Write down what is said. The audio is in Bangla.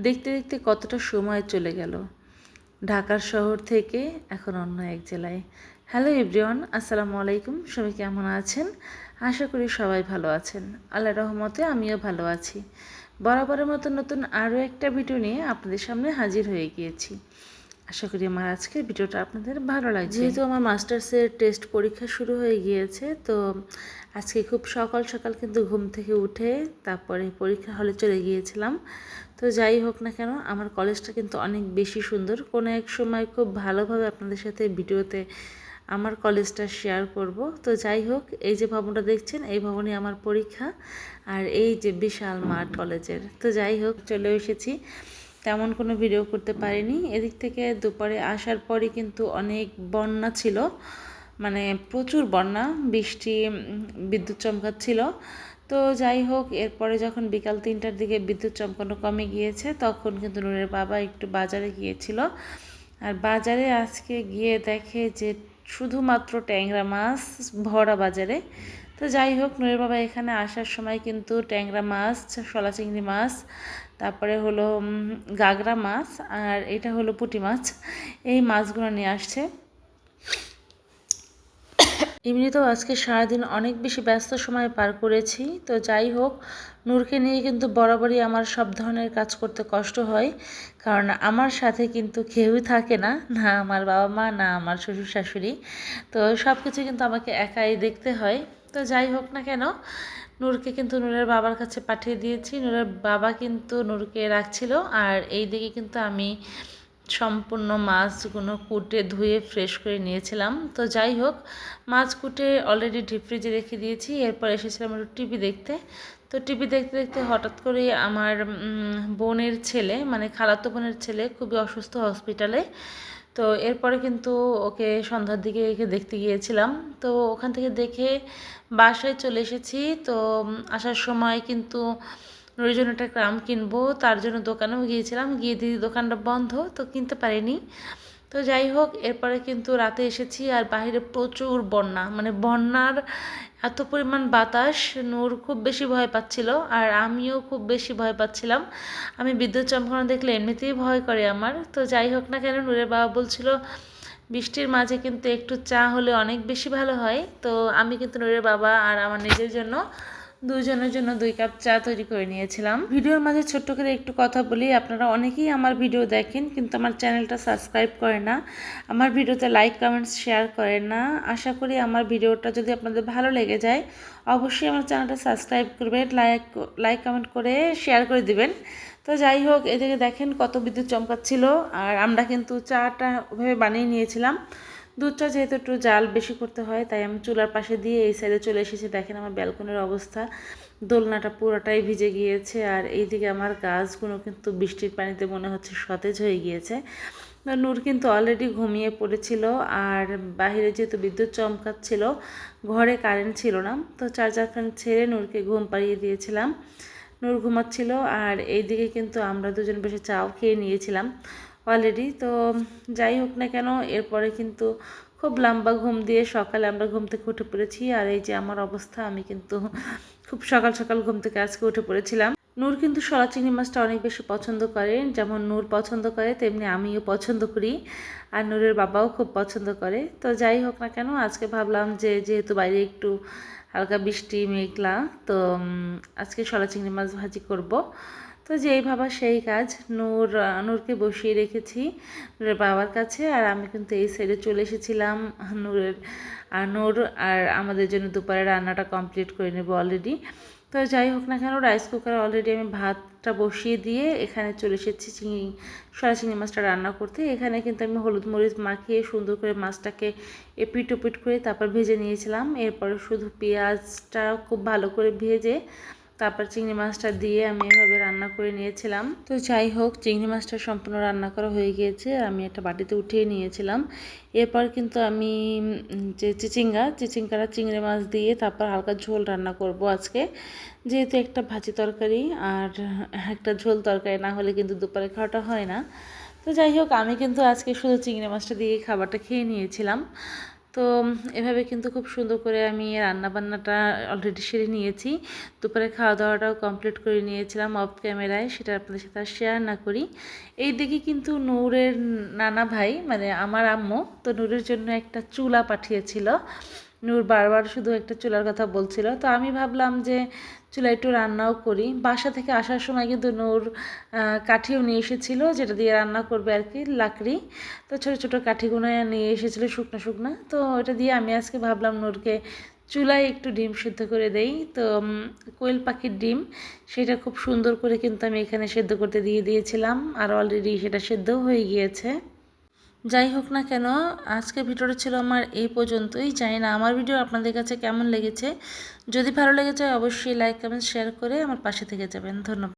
দেখতে দেখতে কতটা সময় চলে গেল। ঢাকার শহর থেকে এখন অন্য এক জেলায়। হ্যালো এভরিওয়ান, আসসালামু আলাইকুম। সবাই কেমন আছেন? আশা করি সবাই ভালো আছেন। আল্লাহর রহমতে আমিও ভালো আছি। বরাবরের মতো নতুন আরও একটা ভিডিও নিয়ে আপনাদের সামনে হাজির হয়ে গিয়েছি। আশা করি আমার আজকের ভিডিওটা আপনাদের ভালো লাগবে। যেহেতু আমার মাস্টার্সের টেস্ট পরীক্ষা শুরু হয়ে গিয়েছে, তো আজকে খুব সকাল সকাল কিন্তু ঘুম থেকে উঠে তারপরে পরীক্ষা হলে চলে গিয়েছিলাম। তো যাই হোক না কেন, আমার কলেজটা কিন্তু অনেক বেশি সুন্দর। কোনো এক সময় খুব ভালোভাবে আপনাদের সাথে ভিডিওতে আমার কলেজটা শেয়ার করব। তো যাই হোক, এই যে ভবনটা দেখছেন, এই ভবনে আমার পরীক্ষা, আর এই যে বিশাল মাঠ কলেজের। তো যাই হোক, চলে এসেছি। তেমন কোনো ভিডিও করতে পারিনি। এদিক থেকে দুপুরে আসার পরই কিন্তু অনেক বন্যা ছিল, মানে প্রচুর বন্যা, বৃষ্টি, বিদ্যুৎ চমকাচ্ছিল। তো যাই হোক, এরপরে যখন বিকাল 3টার দিকে বিদ্যুৎ চমকানো কমে গিয়েছে, তখন কিন্তু নূরের বাবা একটু বাজারে গিয়েছিল। আর বাজারে আজকে গিয়ে দেখে যে শুধুমাত্র ট্যাংরা মাছ ভরা বাজারে। তো যাই হোক, নূরের বাবা এখানে আসার সময় কিন্তু ট্যাংরা মাছ, শলা চিংড়ি মাছ, তারপরে হলো গাগরা মাছ, আর এটা হলো পুঁটি মাছ, এই মাছগুলো নিয়ে আসছে। এমনিতেও আজকে সারাদিন অনেক বেশি ব্যস্ত সময় পার করেছি। তো যাই হোক, নূরকে নিয়ে কিন্তু বরাবরই আমার সব ধরনের কাজ করতে কষ্ট হয়, কারণ আমার সাথে কিন্তু কেউই থাকে না, না আমার বাবা মা, না আমার শ্বশুর শাশুড়ি। তো সব কিছু কিন্তু আমাকে একাই দেখতে হয়। তো যাই হোক না কেন, নূরকে কিন্তু নূরের বাবার কাছে পাঠিয়ে দিয়েছি। নূরের বাবা কিন্তু নূরকে রাখছিল, আর এই দিকে কিন্তু আমি সম্পূর্ণ মাছগুলো কুটে ধুয়ে ফ্রেশ করে নিয়েছিলাম। তো যাই হোক, মাছ কুটে অলরেডি ডিপ ফ্রিজে রেখে দিয়েছি। এরপর এসেছিলাম একটু টিভি দেখতে। তো টিভি দেখতে দেখতে হঠাৎ করে আমার বোনের ছেলে, মানে খালাতো বোনের ছেলে, খুবই অসুস্থ, হসপিটালে। তো এরপরে কিন্তু ওকে সন্ধ্যার দিকে দেখতে গিয়েছিলাম। তো ওখান থেকে দেখে বাসায় চলে এসেছি। তো আসার সময় কিন্তু ওই জন্য একটা ক্রাম কিনবো, তার জন্য দোকানেও গিয়েছিলাম, গিয়ে দিদি দোকানটা বন্ধ, তো কিনতে পারিনি। তো যাই হোক, এরপরে কিন্তু রাতে এসেছি, আর বাইরে প্রচুর বন্যা, মানে বন্যার এত পরিমাণ বাতাস, নূর খুব বেশি ভয় পাচ্ছিল, আর আমিও খুব বেশি ভয় পাচ্ছিলাম। আমি বিদ্যুৎ চমকানো দেখলে এমনিতেই ভয় করে আমার। তো যাই হোক না কেন, নূরের বাবা বলছিল বৃষ্টির মাঝে কিন্তু একটু চা হলে অনেক বেশি ভালো হয়। তো আমি কিন্তু নূরের বাবা আর আমার নিজের জন্য, দুজনের জন্য 2 কাপ চা তৈরি করে নিয়েছিলাম। ভিডিওর মাঝে ছোট্ট করে একটু কথা বলি, আপনারা অনেকেই আমার ভিডিও দেখেন কিন্তু আমার চ্যানেলটা সাবস্ক্রাইব করেন না, আমার ভিডিওতে লাইক কমেন্টস শেয়ার করেন না। আশা করি আমার ভিডিওটা যদি আপনাদের ভালো লেগে যায়, অবশ্যই আমার চ্যানেলটা সাবস্ক্রাইব করবেন, লাইক কমেন্ট করে শেয়ার করে দিবেন। তো যাই হোক, এদিকে দেখেন কত বিদ্যুৎ চমকাচ্ছিল, আর আমরা কিন্তু চাটা ওভাবে বানিয়ে নিয়েছিলাম। দুধটা যেহেতু একটু জাল বেশি করতে হয়, তাই আমি চুলার পাশে দিয়ে এই সাইডে চলে এসেছি। দেখেন আমার ব্যালকনির অবস্থা, দোলনাটা পুরোটাই ভিজে গিয়েছে, আর এইদিকে আমার গাছগুলো কিন্তু বৃষ্টির পানিতে মনে হচ্ছে সতেজ হয়ে গিয়েছে। নূর কিন্তু অলরেডি ঘুমিয়ে পড়েছিল, আর বাহিরে যেহেতু বিদ্যুৎ চমকাচ্ছিল, ঘরে কারেন্ট ছিল না, তো চার্জার ফ্যান ছেড়ে নূরকে ঘুম পাড়িয়ে দিয়েছিলাম। নূর ঘুমাচ্ছিল, আর এইদিকে কিন্তু আমরা দুজন বসে চাও খেয়ে নিয়েছিলাম অলরেডি। তো যাই হোক না কেন, এরপরে কিন্তু খুব লম্বা ঘুম দিয়ে সকালে আমরা ঘুম থেকে উঠে পড়েছি। আর এই যে আমার অবস্থা, আমি কিন্তু খুব সকাল সকাল ঘুম থেকে আজকে উঠে পড়েছিলাম। নূর কিন্তু শলা চিংড়ি মাছটা অনেক বেশি পছন্দ করে, যেমন নূর পছন্দ করে তেমনি আমিও পছন্দ করি, আর নূরের বাবাও খুব পছন্দ করে। তো যাই হোক না কেন, আজকে ভাবলাম যে যেহেতু বাইরে একটু হালকা বৃষ্টি মেঘলা, তো আজকে শলা চিংড়ি মাছ ভাজি করব। তো যেই ভাবা সেই কাজ, নূরকে বসিয়ে রেখেছি নূরের বাবার কাছে, আর আমি কিন্তু এই সাইডে চলে এসেছিলাম নূর আর আমাদের জন্য দুপুরে রান্নাটা কমপ্লিট করে নেব অলরেডি। তো যাই হোক না কেন, রাইস কুকারে অলরেডি আমি ভাতটা বসিয়ে দিয়ে এখানে চলে এসেছি শলা চিংড়ি মাছটা রান্না করতে। এখানে কিন্তু আমি হলুদ মরিচ মাখিয়ে সুন্দর করে মাছটাকে এপিট ওপিট করে তারপর ভেজে নিয়েছিলাম। এরপরে শুধু পেঁয়াজটা খুব ভালো করে ভেজে তারপর চিংড়ি মাছটা দিয়ে আমি এভাবে রান্না করে নিয়েছিলাম। তো যাই হোক, চিংড়ি মাছটা সম্পূর্ণ রান্না করা হয়ে গিয়েছে, আমি একটা বাটিতে উঠিয়ে নিয়েছিলাম। এরপর কিন্তু আমি যে চিচিঙ্গারা চিংড়ি মাছ দিয়ে তারপর হালকা ঝোল রান্না করব আজকে, যেহেতু একটা ভাজি তরকারি আর একটা ঝোল তরকারি না হলে কিন্তু দুপুরে খাওয়াটা হয় না। তো যাই হোক, আমি কিন্তু আজকে শুধু চিংড়ি মাছটা দিয়ে খাবারটা খেয়ে নিয়েছিলাম। তো এভাবে কিন্তু খুব সুন্দর করে আমি রান্নাবান্নাটা অলরেডি সেরে নিয়েছি। দুপুরে খাওয়া দাওয়াটাও কমপ্লিট করে নিয়েছিলাম অফ ক্যামেরায়, সেটা আপনাদের সাথে আর শেয়ার না করি। এই দিকে কিন্তু নূরের নানা ভাই মানে আমার আম্মু তো নূরের জন্য একটা চুলা পাঠিয়েছিল। নূর বারবার শুধু একটা চুলার কথা বলছিল, তো আমি ভাবলাম যে চুলা একটু রান্নাও করি। বাসা থেকে আসার সময় কিন্তু নূর কাঠিও নিয়ে এসেছিলো, যেটা দিয়ে রান্না করবে আর কি, লাকড়ি। তো ছোটো ছোটো কাঠিগুলো নিয়ে এসেছিলো শুকনো শুকনো, তো ওটা দিয়ে আমি আজকে ভাবলাম নূরকে চুলায় একটু ডিম সিদ্ধ করে দেই। তো কোয়েল পাখির ডিম সেটা খুব সুন্দর করে কিন্তু আমি এখানে সেদ্ধ করতে দিয়ে দিয়েছিলাম, আর অলরেডি সেটা সেদ্ধও হয়ে গিয়েছে। যাই হোক না কেন, আজকের ভিডিওটা ছিল আমার এই পর্যন্তই। জানি না আমার ভিডিও আপনাদের কাছে কেমন লেগেছে। যদি ভালো লেগেছে অবশ্যই লাইক কমেন্ট শেয়ার করে আমার পাশে থেকে যাবেন। ধন্যবাদ।